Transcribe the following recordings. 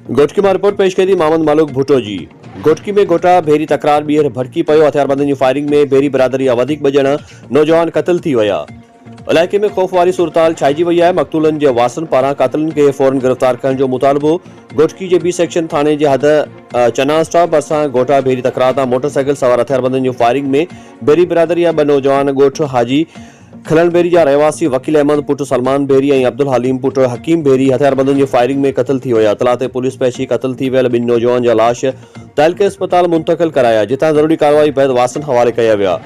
घोटकी में रिपोर्ट पेश करी मोहम्मद मालूक भुट्टो जी। घोटकी में घोटा भेरी तकरार बीहर भड़की पयो। हथियारबंदनि जी फायरिंग में भेरी बिरादरी वधीक ॿ ॼणा नौजवान क़तल थी विया। इलाइक़े में ख़ौफ़ वारी सूरताल छाइजी वई आहे। मक़तूलनि जे वासनि पारां क़ातिलनि खे फ़ौरन गिरफ़्तार करण जो मुतालबो। घोटकी जे बी सेक्शन थाने जे हद चना स्टॉप भरिसां घोटा भेरी तकरार तां मोटरसाइकिल सवार हथियारबंदनि जी फायरिंग में भेरी बिरादरी जा 2 नौजवान ॻोठ हाजी खलन बेरी जा रहवासी वकील अहमद पुट सलमान बेरी और अब्दुल हलीम पुट हकीम बेरी हथियारबंदनि जी फायरिंग में क़तल थी विया। इतला ते पुलिस पहुची क़तल थी वियल 2 नौजवान जा लाश तहलके अस्पताल मुंतकिल कराया, जितां ज़रूरी कार्रवाई बैदि वासन हवाले कया विया।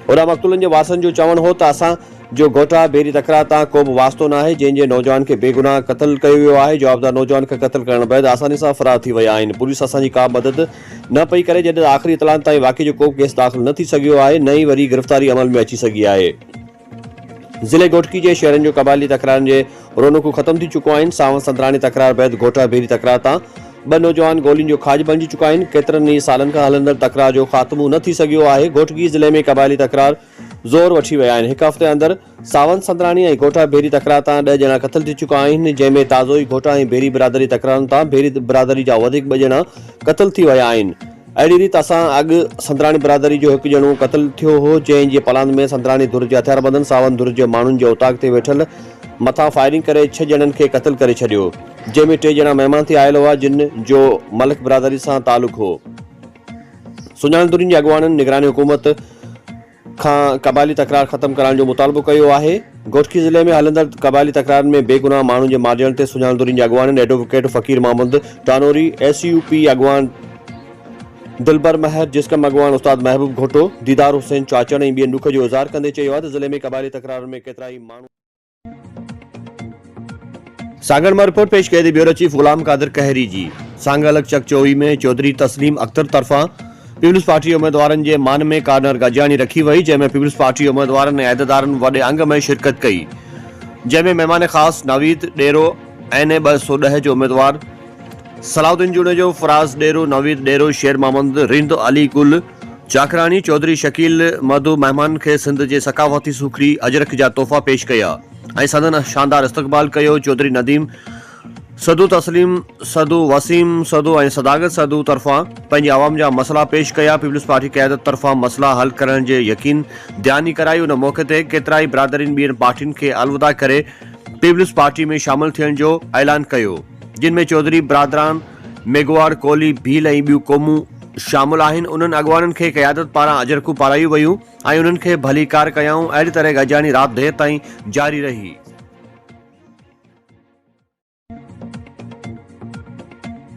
होॾां मक़तूलनि जे वारसनि जो चवणु हो त असां जो घोटा बेरी तकरार तां को बि वास्तो न आहे, जंहिंजे नौजवान खे बेगुनाह क़तल कयो वियो आहे। जवाबदार नौजवान खे क़तल करण बैदि आसानी सां फरार थी विया आहिनि। पुलिस असांजी का मदद न पई करे, जॾहिं आख़िरी इतलाउनि ताईं वाक़े जो को केस दाख़िल न थी सघियो आहे, न ई वरी गिरफ़्तारी अमल में अची सघी आहे। ज़िले घोटकी के शहरनि जो क़बाइली तकरारनि जे रौनकूं ख़त्म थी चुकियूं आहिनि। सावन संदराणी तकरार बैदि घोटा भेरी तकरार तां 2 नौजवान गोलियुनि जो खाज बणिजी चुका आहिनि। केतिरनि ई सालनि खां हलंदड़ तकरार जो ख़ात्मो न थी सघियो आहे। घोटकी ज़िले में क़बाइली तकरार ज़ोर वठी विया आहिनि। 1 हफ़्ते अंदरि सावन संदराणी ऐं घोटा भेरी तकरार तां 2 ॼणा क़तल थी चुका आहिनि, जंहिंमें ताज़ो ई घोटा ऐं भेरी बिरादरी तकरारनि तां भेरी बिरादरी जा वधीक 2 ॼणा क़तल थी विया आहिनि। अहिड़ी रीति असां अॻु संदराणी बिरादरी जो 1 ॼणो क़तल थियो हो, जंहिं जे पलांद में संदराणी धुर जे हथियारबंदनि सावन धुर जे माण्हुनि जे उताक ते वेठल मथां फायरिंग करे 6 ॼणनि खे क़तल करे छॾियो, जंहिंमें 3 ॼणा महिमान थी आयल हुआ, जिन जो मलक बिरादरी सां तालुक हो। सुञाणंदड़ुनि जे अॻुवाननि निगरानी हुकूमत खां क़बाइली तकरार ख़त्म करण जो मुतालबो कयो आहे। घोटकी ज़िले में हलंदड़ क़बाइली तकरार में बेगुनाह माण्हुनि जे मारिजण ते सुञाणंदड़ुनि जे अॻुवाननि एडवोकेट फ़कीर मोहम्मद टानोरी, SUP अॻुवान दिलबर महर, जिस्कम अॻुवान उस्ताद महबूब घोटो, दीदार हुसैन चाचड़ ऐं ॿियनि ॾुख जो इज़हार कंदे चयो आहे त ज़िले में क़बाइली तकरार में केतिरा ई माण्हू। सांगड़ में रिपोर्ट पेश कई ब्यूरो चीफ गुलाम कादिर कहरी जी। सांगड़ चक चोवी में चौधरी तस्लीम अख्तर तरफां पीपल्स पार्टी उम्मीदवारनि जे मान में कार्नर गजानी रखी वई, जंहिंमें पीपल्स पार्टी उम्मीदवारनि ऐं अहदेदारनि वॾे अंग में शिरकत कई, जंहिंमें महिमान ख़ासि नवीद डेरो NA 210 जो उम्मीदवार सलाउद्दीन जुनेजो, फराज डेरो, नवीद डेरो, शेर मोहम्मद, रिंद अली कुल चाकरानी, चौधरी शकील मधु मेहमान खे सिंध जे सकाफ़ती सूखड़ी अजरक जा तोहफ़ा पेश कया ऐं सदन शानदार इस्तक़बाल कयो। चौधरी नदीम सदू, तस्लीम सदू, वसीम सदू ऐं सदागत सदू तरफ़ां पंहिंजे आवाम जा मसला पेश कया। पीपल्स पार्टी क़यादत तरफ़ां मसला हल करण जे यकीन ध्यानी कराई। उन मौक़े ते केतिरा ई बिरादरीन ॿियनि पार्टियुनि खे अलविदा करे पीपल्स पार्टी में शामिल थियण जो ऐलान कयो, जिन में चौधरी बिरादरान, मेघवार, कोली, भील ऐं ॿियूं क़ौमूं शामिल आहिनि। उन्हनि अॻुवाननि खे क़यादत पारां अजरकूं पारायूं वयूं ऐं उन्हनि खे भली कार कयाऊं। अहिड़ी तरह गजानी राति देर ताईं जारी रही।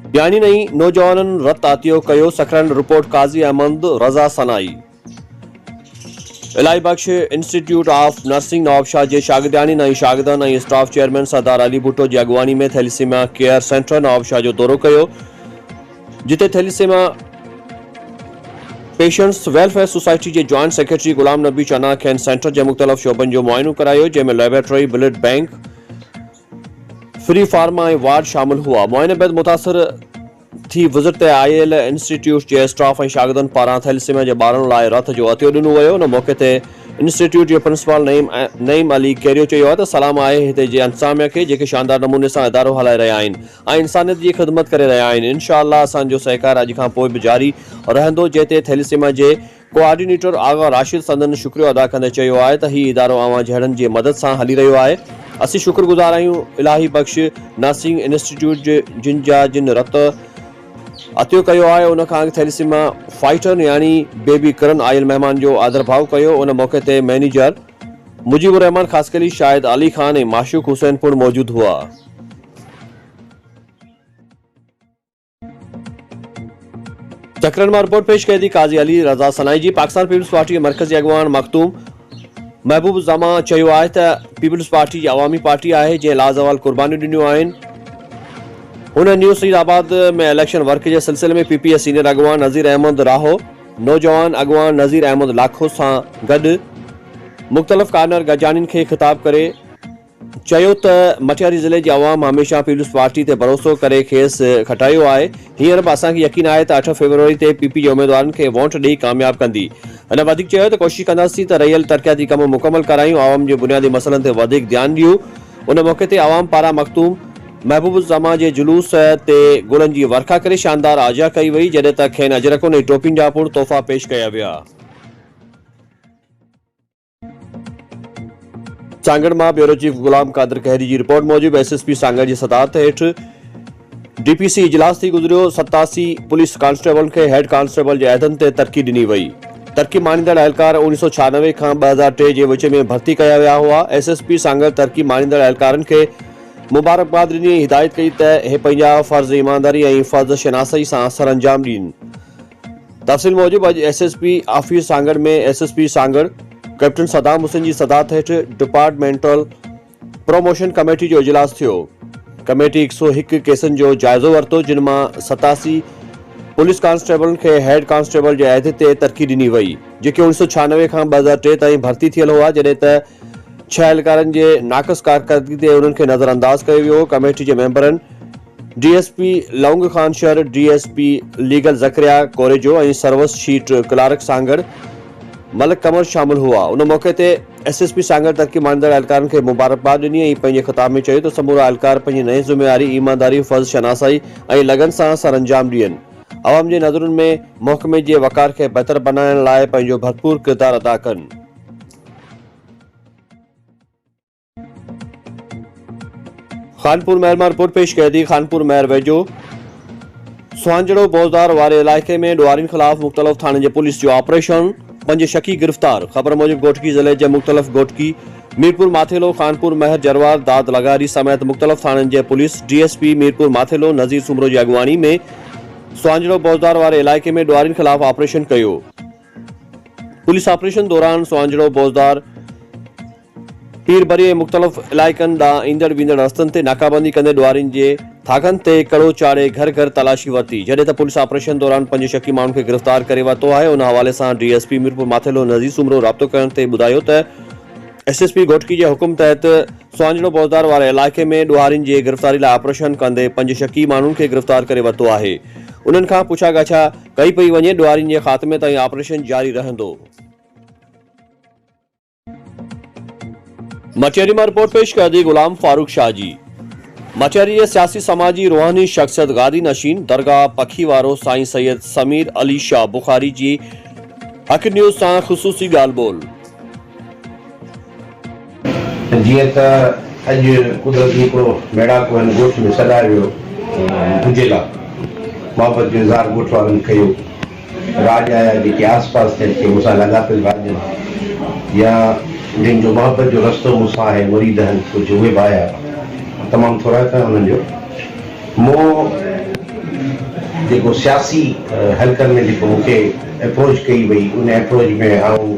ॿियानी नई नौजवाननि रत आतियो कयो। सखरन रिपोर्ट काज़ी अहमद रज़ा सनाई। इलाही बख्श इंस्टीट्यूट ऑफ नर्सिंग नवाबशाह जे शागिर्दानी ऐं शागिर्दनि ऐं स्टाफ चेयरमैन सरदार अली भुट्टो जी अॻुवानी में थैलीसीमिया केयर सेंटर नवाबशाह जो दौरो कयो, जिते थैलीसीमिया पेशेंट्स वेलफेयर सोसाइटी के जॉइंट सेक्रेटरी गुलाम नबी चना खेन सेंटर के मुख्तलिफ शोबन जो मुआयनो करायो, जंहिंमें laboratory, blood bank, free pharma ऐं वार्ड शामिल हुआ। मुआयने बैदि मुतासिर थी विज़िट ते आयल इंस्टीट्यूट के स्टाफ ऐं शागिर्दनि पारां थैलीसीमिया जे ॿारनि लाइ रथ जो अतियो ॾिनो वियो। उन मौक़े ते इंस्टीट्यूट जे प्रिंसिपल नईम अली कैरियो चयो आहे त सलाम आहे हिते जे इंतज़ामिया खे, जेके शानदार नमूने सां इदारो हलाए रहिया आहिनि ऐं इंसानियत जी ख़िदमत करे रहिया आहिनि। इंशाअल्लाह असांजो सहकार अॼु खां पोइ बि जारी रहंदो। जंहिं थैलीसीमिया जे कोऑर्डिनेटर आगा राशिद संदन शुक्रियो अदा कंदे चयो आहे त हीउ इदारो अवां जहिड़नि जी मदद सां हली रहियो आहे। असीं शुक्रगुज़ार आहियूं इलाही बख्श नर्सिंग इंस्टीट्यूट जिन रत अतियो कयो आहे। उन खां थैलीसीमिया फाइटर यानी बेबी करन आयल महिमान जो आदर भाव कयो। उन मौक़े ते मैनेजर मुजीबुर रहमान खासकली, शाहिद अली खान ऐं माशूक हुसैन पुर मौजूद हुआ। चकरन में रिपोर्ट पेश कई थी काज़ी अली रज़ा सनाई जी। पाकिस्तान पीपल्स पार्टी के मरकज़ी अॻुवान मखतूम महबूब ज़मा चयो आहे त पीपल्स पार्टी अवामी पार्टी आहे जंहिं लाज़वाल कुर्बानियूं ॾिनियूं आहिनि। हुन न्यू सईदाबाद में इलेक्शन वर्क के सिलसिले में PPS सीनियर अॻुवान नज़ीर अहमद राहो, नौजवान अॻुवान नज़ीर अहमद लाखो सां गॾु मुख़्तलिफ़ कार्नर गजानिन खे ख़िताब करे चयो त मटियारी ज़िले जी अवाम हमेशह पीपल्स पार्टी ते भरोसो करे खेसि खटायो आहे। हींअर बि असांखे यकीन आहे त 8 फरवरी ते PP जे उम्मीदवारनि खे वोट ॾेई कामयाब कंदी। हिन वधीक चयो त कोशिशि कंदासीं त रहियल तरक़ियाती कम मुकमल करायूं, आवाम जे बुनियादी मसइलनि ते वधीक ध्यानु ॾियूं। उन मौक़े ते आवाम पारां मखतूम महबूबुज़्ज़मा जे जुलूस ते गुलनि जी वर्खा करे शानदार आजा कई वई, जॾहिं त खेनि अजरकुनि ऐं टोपियुनि जा पिणु तोहफ़ा पेश कया विया। सांगड़ मां ब्यूरो चीफ गुलाम कादिर कहरी जी रिपोर्ट मूजिब SSP सांगड़ जी सदारत हेठि DPC इजलास थी गुज़रियो। 87 पुलिस कांस्टेबल खे हेड कांस्टेबल जे अहदनि ते तरक़ी ॾिनी वई। तरक़ी माणींदड़ अहलकार 1996 खां 2003 जे विच में भर्ती कया विया हुआ। SSP सांगड़ तरक़ी माणींदड़ अहलकारनि खे मुबारकबाद ॾिनी ऐं हिदायत कई त हे पंहिंजा फर्ज़ ईमानदारी ऐं फर्ज़ शनासई सां सरअंजाम ॾियनि। तफ़सील मूजिब अॼु SSP ऑफिस सांगड़ में SSP सांगड़ कैप्टन सदाम हुसैन जी सदारत हेठि डिपार्टमेंटल प्रमोशन कमेटी जो इजलास थियो। कमेटी 101 केसनि जो जाइज़ो वरितो, जिन मां 87 पुलिस कांस्टेबल खे हेड कांस्टेबल जे अहदे ते तरक़ी ॾिनी वई, जेके 1996 खां 2003 ताईं भर्ती थियल हुआ, जॾहिं त 6 एहलकारनि जे नाक़िस कारकर्दगी ते उन्हनि खे नज़रअंदाज कयो वियो। कमेटी जे मेंबरनि DSP लौंग खान शहर, DSP लीगल ज़करिया कोरेजो ऐं सर्विस शीट क्लार्क सांगड़ मलिक कमर शामिल हुआ। उन मौके ते SSP सांगड़ तरक़ी माणींदड़ अहलकारनि खे मुबारकबाद ॾिनी ऐं पंहिंजे ख़िताब में चयो त समूरा अहलकार पंहिंजी नई ज़िम्मेवारी, ईमानदारी, फर्ज़ शनासाई ऐं लगन सां सरअंजाम ॾियनि। अवाम जे नज़रुनि में महकमे जे वक़ार खे बहितर बनाइण लाइ पंहिंजो भरपूर किरदारु अदा कनि। खानपुर महर मां रिपोर्ट पेश कई थी। खानपुर महर वेझो सुहांजड़ो बौज़दार वारे इलाइक़े में ॾुआरियुनि ख़िलाफ़ मुख़्तलिफ़ थाणनि जे पुलिस जो ऑपरेशन, 5 शकी गिरफ़्तार। ख़बर मूजिब गोटकी ज़िले जे मुख़्तलिफ़ गोटकी, मीरपुर माथेलो, खानपुर महर, जरवार, दाद लगारी समेत मुख़्तलिफ़ थाणनि जे पुलिस DSP मीरपुर माथेलो नज़ीर सुमरो जी अॻुवानी में सुहांजड़ो बौज़दार वारे इलाइक़े में ॾुआरियुनि ख़िलाफ़ ऑपरेशन कयो। पुलिस ऑपरेशन दौरान सुहांजड़ो बौज़दार पीरबरी ऐं मुख़्तलिफ़ इलाइक़नि ॾांहुं ईंदड़ वेंदड़ रस्तनि ते नाकाबंदी कंदे ॾुआरियुनि जे थाकनि ते कड़ो चाढ़े घर घर तलाशी वरिती, जॾहिं त पुलिस ऑपरेशन दौरान 5 शकी माण्हुनि खे गिरफ़्तार करे वरितो आहे। उन हवाले सां DSP मीरपुर माथेलो नज़ीर सुमरो राब्तो करण ते ॿुधायो त SSP गोटकी जे हुकुम तहत सुहांजड़ो बौज़दार वारे इलाइक़े में ॾुआरियुनि जे गिरफ़्तारी लाइ ऑपरेशन कंदे 5 शकी माण्हुनि खे गिरफ़्तार करे वरितो आहे। उन्हनि खां पुछा ॻाछा कई पई वञे। ॾुआरियुनि जे ख़ात्मे ताईं ऑपरेशन जारी रहंदो। मचेरी मां रिपोर्ट पेश कर दी गुलाम फारूक शाह जी। मचेरी जे सियासी समाजी रूहानी शख्सियत गादी नशीन दरगाह पखी वारो साईं सैयद समीर अली शाह बुखारी जी हक़ न्यूज़ सां ख़ुसूसी ॻाल्हि ॿोल। जीअं त अॼु कुदरती हिकिड़ो मेड़ाको हिन ॻोठ में सॾायो वियो, भुजेला मोहब्बत जो इज़हार ॻोठ वारनि कयो। राज आया जेके आस पास थियनि के मूंसां लाॻापियल राजनि या जिन जो मोहब्बत जो रस्तो मूंसां आहे, मुरीद आहिनि, कुझु उहे बि आया, तमामु थोरा था उन्हनि जो। मूं जेको सियासी हलकनि में जेको मूंखे अप्रोच कई वई, उन अप्रोच में आऊं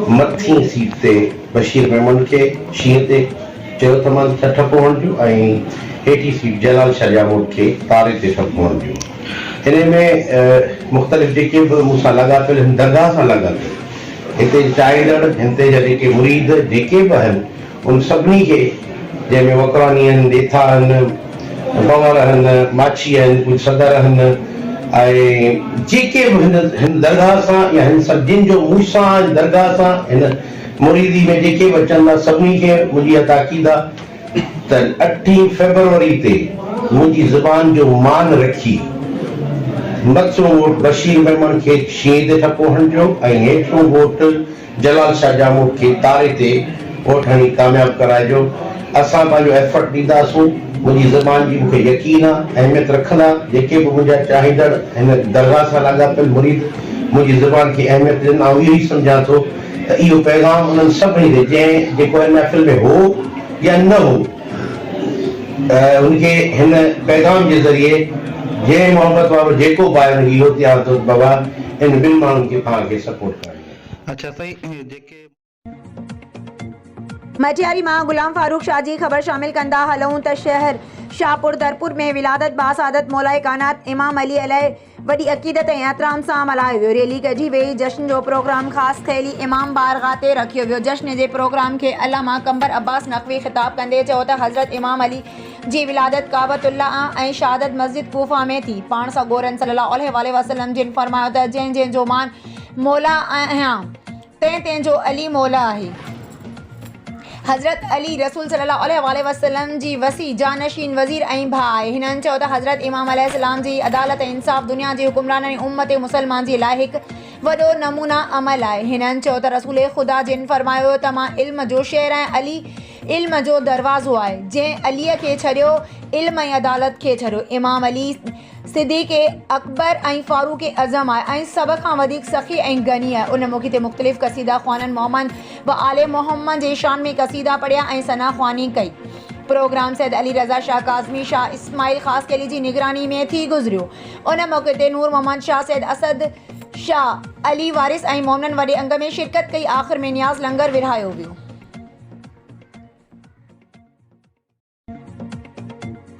मथी सीट ते बशीर मेमन खे शींहं ते चयो त मां ठपो हणिजो ऐं हेठी सीट जलाल शाह जामोद खे तारे ते ठपो हणिजो। हिन में मुख़्तलिफ़ जेके बि मूंसां लाॻापियल आहिनि, दरगाह सां लाॻापियल, हिते चाहींदड़, हिते जा जेके मुरीद जेके बि आहिनि, उन सभिनी खे, जंहिंमें वकरानी आहिनि, ॾेथा आहिनि, पवर आहिनि, माछी आहिनि, कुझु सदर आहिनि, ऐं जेके बि हिन दरगाह सां या हिन सभिनी जो मूंसां दरगाह सां हिन मुरीदी में जेके बि अचनि था, सभिनी खे मुंहिंजी इहा ताक़ीद आहे त 8 फरवरी ते मुंहिंजी ज़ुबान जो मान रखी मथों वोट बशीर मेमन खे शींहं ते ठपो हणिजो ऐं हेठों वोट जलाल शाह जामोद खे तारे ते वोट हणी कामयाबु कराइजो। असां पंहिंजो एफर्ट ॾींदासूं। मुंहिंजी ज़ुबान जी मूंखे यकीन आहे, अहमियत रखंदा जेके बि मुंहिंजा चाहींदड़ हिन दरगाह सां लाॻापियल मुरीद मुंहिंजी ज़ुबान खे अहमियत ॾियनि। ऐं इहो ई सम्झां थो त इहो पैगाम उन्हनि सभिनी ते जेको हिन महफ़िल में हो या न हो, उनखे हिन पैगाम जे ज़रिए जंहिं मोहब्बत वारो जेको बि आहे इहो तयारु थो बाबा इन ॿिनि माण्हुनि खे पाण खे सपोर्ट करणु। अच्छा साईं, जेके मटियारी मां गुलाम फारूक शाह जी ख़बर शामिल कंदा हलूं त शहर शाहपुर दरपुर में विलादत बासादत मौलाए कानात इमाम अली अलैहि वॾी अक़ीदत ऐं एहतराम सां मल्हायो वियो। रैली कढी वई। जश्न जो प्रोग्राम ख़ासि थैली इमाम बारगाह ते रखियो वियो। जश्न जे प्रोग्राम खे अल्लामा कंबर अब्बास नक़वी ख़िताब कंदे चयो त हज़रत इमाम अली जी विलादत काबतुल्लाह ऐं शहादत मस्जिद कूफा में थी। पाण सॻोरन सल्लल्लाहु अलैहि वसल्लम जिन फरमायो त जंहिं जो मान मौला आहियां तंहिं जो अली मौला आहे। हज़रत अली रसूल सल्लल्लाहु अलैहि वसल्लम जी वसी जानशीन वज़ीर ऐं भाई हिननि चयो त हज़रत इमाम अलैहिस्सलाम जी अदालत ऐं इंसाफ़ दुनिया जी हुकुमराननि उम्मत मुसलमान जे लाइ हिकु वॾो नमूना अमल आहे। हिननि चयो त रसूल ख़ुदा जिन फरमायो त मां इल्म जो शेर ऐं अली इल्म जो दरवाज़ो आहे। जंहिं अलीअ खे छॾियो इल्म ऐं अदालत खे छॾियो। इमाम अली सिद्दीक़ अकबर ऐं फारूक आज़म आहे ऐं सभ खां वधीक सख़ी ऐं गनी आहे। उन मौक़े ते मुख़्तलिफ़ क़सीदा ख़्वाननि मोहम्मद व आले मोहम्मद जे शान में क़सीदा पढ़िया ऐं सना ख़्वानी कई। प्रोग्राम सैयद अली रज़ा शाह काज़मी शाह इस्माइल ख़ास केली जी निगरानी में थी गुज़रियो। उन मौक़े ते नूर मोहम्मद शाह सैयद असद शाह अली वारिस ऐं मोमिनन वॾे अंग में शिरकत कई। आख़िर में नियाज़ लंगर विरहायो वियो।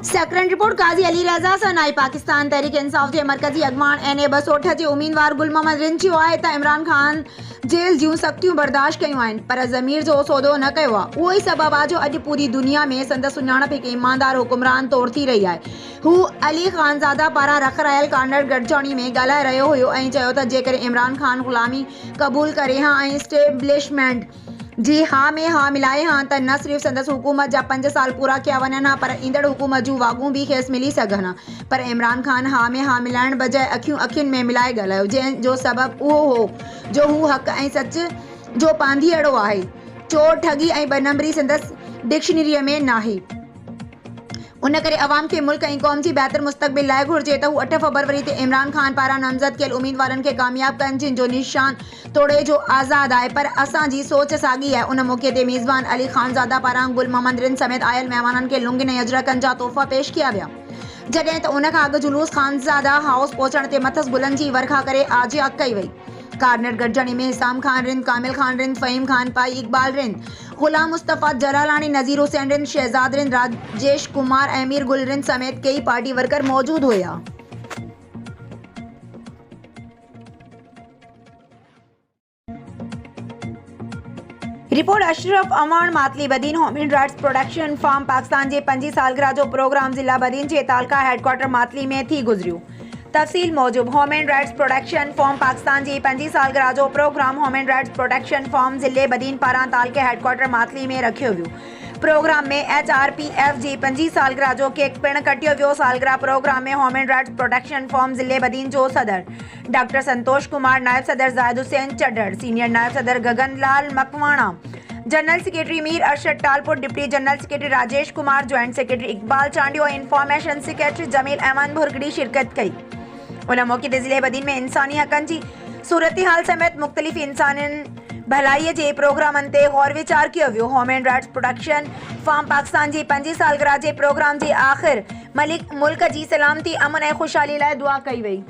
सेक्रेटरी रिपोर्ट काज़ी अली रज़ा सनाई पाकिस्तान तहरीक इंसाफ़ जे मरकज़ी अॻवान NA 268 जे उम्मीदवार गुल मोहम्मद रिन चयो आहे त इमरान ख़ान जेल जूं सख़्तियूं बर्दाश्त कयूं आहिनि पर ज़मीर जो सौदो न कयो आहे। उहो ई सबबु आहे जो अॼु पूरी दुनिया में संदसि सुञाणप हिकु ईमानदार हुकुमरान तौरु थी रही आहे। हू अली ख़ानज़ादा पारां रखायल कानड़ गॾिजाणी में ॻाल्हाए रहियो हुयो ऐं चयो त जेकॾहिं इमरान ख़ान ग़ुलामी क़बूल करे हा ऐं स्टेब्लिशमेंट जी हाँ में हाँ मिलाए हाँ त न सिर्फ़ संदसि हुकूमत जा 5 साल पूरा कया वञनि हा पर ईंदड़ हुकूमत जूं वाॻूं बि खेसि मिली सघनि हा। पर इमरान ख़ान हाँ में हाँ मिलाइण बजाए अखियुनि में मिलाए ॻाल्हायो जंहिंजो सबबु उहो हो जो हू हक़ ऐं सच जो पांधीअड़ो आहे। चोर ठगी ऐं 2 नंबरी संदसि डिक्शनरीअ में नाहे। उन करे अवाम खे मुल्क ऐं क़ौम जी बहितर मुस्तक़बिल लाइ घुर्जे त हू 8 फरवरी ते इमरान ख़ान पारां नामज़द कयल उम्मीदवारनि खे कामयाब कनि जिन जो निशान तोड़े जो आज़ाद आहे पर असांजी सोच साॻी आहे। उन मौक़े ते मेज़बान अली ख़ानज़ादा पारां गुल मोहम्मद रिन समेत आयल महिमाननि खे लुंगनि ऐं अजरकनि जा तोहफ़ा पेश कया विया जॾहिं त उन खां अॻु जुलूस ख़ानज़ादा हाउस पहुचण ते मथसि गुलनि जी वर्खा करे आजिया कई वई। कार्नर गॾिजाणी में हिसाम खान रिंद कामिल खान रिंद फ़हीम खान पाई इकबाल रिंद ग़ुलाम मुस्तफ़ा जलालानी नज़ीर हुसैन रिंद शहजाद रिंद राजेश कुमार अमीर गुल रिंद समेत कई पार्टी वर्कर मौजूद हुआ। Report Ashraf Aman Matli Badin human rights protection forum Pakistan जे 25 सालगिरह जो प्रोग्राम ज़िला बदीन जे तालका हेडक्वार्टर मातली में थी गुज़रियो। तफ़सील मौजूब human rights protection forum Pakistan जी 25 सालगिरह जो program human rights protection forum ज़िले बदीन पारां तालके हेडक्वार्टर मातली में रखियो वियो। प्रोग्राम में HRPF जी 25 सालगिरह जो केक पिणु कटियो वियो। सालगिरह प्रोग्राम में ह्यूमन राइट्स प्रोटेक्शन फॉर्म ज़िले बदीन जो सदर डॉक्टर संतोष कुमार, नायब सदर जाहिद हुसैन चड्डर, सीनियर नायब सदर Gagan Lal Makwana, general secretary Mir Arshad Talpur, deputy general secretary Rajesh Kumar, joint secretary Iqbal Chandio, information secretary Jamil Ahmed Bhurgari शिरकत कई। उन मौक़े ते ज़िले बदीन में इंसानी हक़नि जी सूरत हाल समेत मुख़्तलिफ़ इंसानी भलाईअ जे प्रोग्रामनि ते गौर विचार कयो वियो। Human rights protection forum Pakistan जी 25 सालगिरह जे प्रोग्राम जे आख़िर मुल्क जी सलामती अमन ऐं ख़ुशहाली लाइ दुआ कई वई।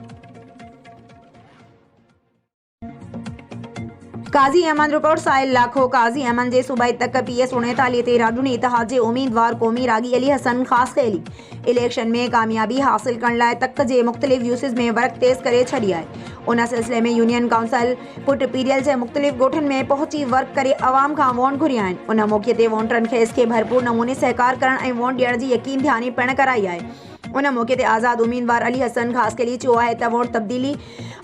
काज़ी अहमद रिपोर्ट साहिल लाखो। काज़ी अहमद जे सूबाई तक PS 39 ते राडूनी इतिहाद जे उम्मीदवार क़ौमी रागी अली हसन ख़ास कयली इलेक्शन में कामयाबी हासिल करण लाइ तक जे मुख़्तलिफ़ यूसिस में वर्क तेज़ करे छॾी आहे। उन सिलसिले में यूनियन काउंसिल पुट पीरियल जे मुख़्तलिफ़ ॻोठनि में पहुची वर्क करे अवाम खां वोट घुरिया आहिनि। उन मौक़े ते वोटरनि खे इसके भरपूर नमूने सहकार करण ऐं वोट ॾियण जी यकीन ध्यानी पिणु कराई आहे। उन मौक़े ते आज़ाद उम्मीदवार अली हसन ख़ास केली चयो आहे त वोट तब्दीली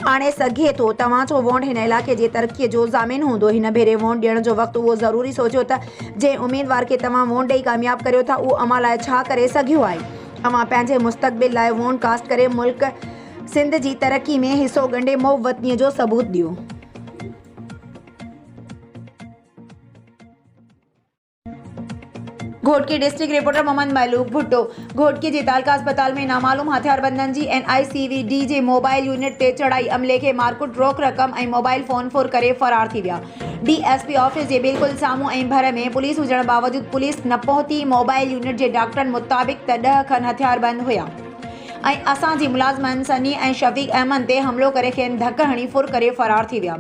आणे सघे थो। तव्हां जो वोट हिन इलाइक़े जे तरक़ीअ जो ज़ामिन हूंदो। हिन भेरे वोट ॾियण जो वक़्तु उहो ज़रूरी सोचियो त जंहिं उम्मीदवार खे तव्हां वोट ॾेई कामयाब करियो था उहो अव्हां लाइ छा करे सघियो आहे। अव्हां पंहिंजे मुस्तक़बिल लाइ वोट कास्ट करे मुल्क सिंध जी तरक़ी में हिसो ॻंढे मुवतनीअ जो सबूत ॾियो। Ghotki district reporter Mohammad Malook Bhutto. घोटकी जे तालका अस्पताल में नामालूम हथियारबंदनि जी NICVD जे मोबाइल यूनिट ते चढ़ाई अमले खे मारकुट रोक रक़म ऐं मोबाइल फ़ोन फुर करे फ़रार थी विया। DSP ऑफिस जे बिल्कुलु साम्हूं ऐं भर में पुलिस हुजण बावजूदि पुलिस न पहुती। मोबाइल यूनिट जे डॉक्टरनि मुताबिक़ त 10 खन हथियारबंद हुया ऐं असांजी मुलाज़िमनि सनी ऐं शफ़ीक अहमद ते हमिलो करे खेनि धक हणी फुर करे फ़रार थी विया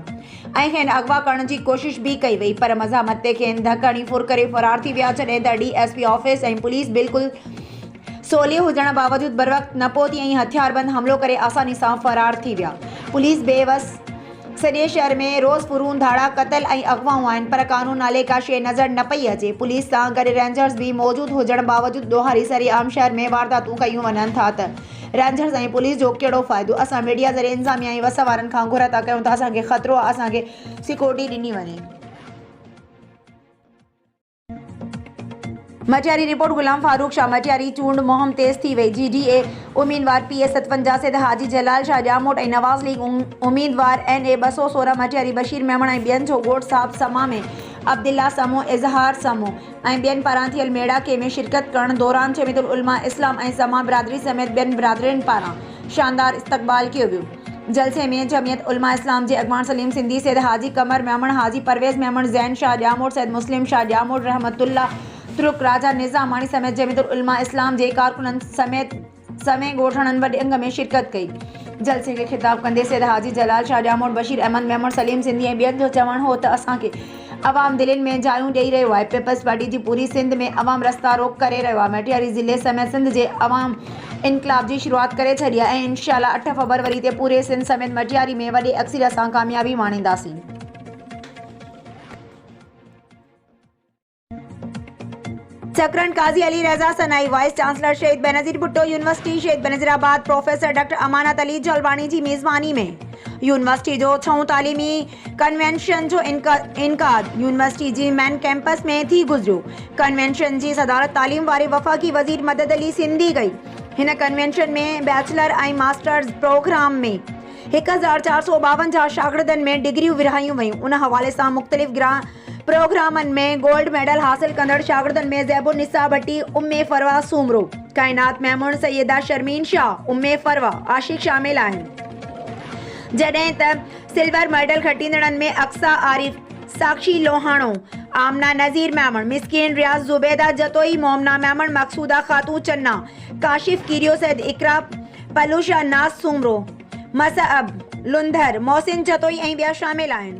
ऐं खेनि अगवा करण जी कोशिश बि कई वई पर मज़ामत ते खेनि धक हणी फुर करे फ़रार थी विया। जॾहिं त DSP ऑफिस ऐं पुलिस बिल्कुलु सोली हुजण बावजूदि बर वक़्तु न पहुती ऐं हथियारबंद हमिलो करे आसानी सां फ़रार थी विया। पुलिस बेवस सॼे शहर में रोज़ फुरून धाड़ा क़तल ऐं अगवाऊं आहिनि पर क़ानून नाले का शइ नज़र न पई अचे। पुलिस सां गॾु रेंजर्स बि मौजूदु हुजण बावजूदि ॾोहारी सरी आम शहर में वारदातूं कयूं वञनि था त रेंजर्स ऐं पुलिस जो कहिड़ो फ़ाइदो। असां मीडिया ज़रिए इंतिज़ामिया ऐं वस वारनि खां घुर था कयूं त असांखे ख़तरो आहे, असांखे सिक्योरिटी ॾिनी वञे। मटियारी रिपोर्ट गुलाम फारूक शाह। मटियारी चूंड मुहिम तेज़ थी वई। GDA उम्मीदवार PS 57 से हाजी जलाल शाह जामोट ऐं नवाज़ लीग उम्मीदवार NA 216 मटियारी बशीर मेमण ऐं ॿियनि जो ॻोठ साहब समा में अब्दुल्ला समो, इज़हार समो ऐं ॿियनि पारां थियल मेड़ाके में शिरकत करण दौरान जमीयतुल उलमा इस्लाम ऐं समा बिरादरी समेत ॿियनि बिरादरियुनि पारां शानदार इस्तक़बाल कयो वियो। जलसे में जमीयत उलमा इस्लाम जे अॻवान सलीम सिंधी सैद हाजी कमर मेमण, हाजी परवेज़ मेमण, ज़ैन शाह जामोट, सैद मुस्लिम शाह जामोट, रहमतुल्ला तुर्क, राजा निज़ामानी समेत जमीयतुल उलमा इस्लाम जे कारकुननि समेत समय ॻोठणनि वॾे अंग में शिरकत कई। जलसे खे ख़िताब कंदे सैद हाजी जलाल शाह जामोट, बशीर अहमद मेमण, सलीम सिंधी ऐं ॿियनि जो चवणु हो त असांखे अवाम दिलनि में जायूं ॾेई रहियो आहे। पीपल्स पार्टी जी पूरी सिंध में अवाम रस्ता रोक करे रहियो आहे। मटियारी ज़िले समेत सिंध जे अवाम इनकलाब जी शुरूआत करे छॾी आहे ऐं इंशाअल्लाह 8 फरवरी ते पूरे सिंध समेत मटियारी में वॾे अक्सर सां कामयाबी माणींदासीं। चक्रन काजी अली रज़ा सनाई, वाइस चांसलर शहीद बेनज़ीर भुट्टो यूनिवर्सिटी शहीद बेनज़ीराबाद, प्रोफेसर डॉक्टर अमानत अली जलवानी जी मेज़बानी में यूनिवर्सिटी जो 6 तालीमी कन्वेंशन जो इनकाद यूनिवर्सिटी जी मेन कैंपस में थी गुज़रियो। कन्वेंशन जी सदारत तालीम वारे वफ़ाक़ी वज़ीर मदद अली सिंधी कई। हिन कन्वेंशन में बैचलर ऐं मास्टर्स प्रोग्राम में 1452 शागिर्दनि में डिग्रियूं विरहायूं वयूं। उन हवाले सां मुख़्तलिफ़ प्रोग्रामनि में गोल्ड मेडल हासिल कंदड़ शागिर्दनि में ज़ैबुन्निसा भट्टी, उम्मे फरवा सूमरो, कायनात मेमून, सैयदा शर्मीन शाह, उम्मे फरवा आशिक शामिल आहिनि। जॾहिं त सिल्वर मेडल खटींदड़नि में अक्सा आरिफ, साक्षी लोहाणो, आमना नज़ीर मेमण, मिस्किन रियाज, जुबैदा जतोई, मोमना मेमण, मकसूदा खातू चन्ना, काशिफ कीरियो, सैद इकरा पलूशा, नास सूमरो, मसअब लुंधर, मोहसिन जतोई ऐं ॿिया शामिल आहिनि।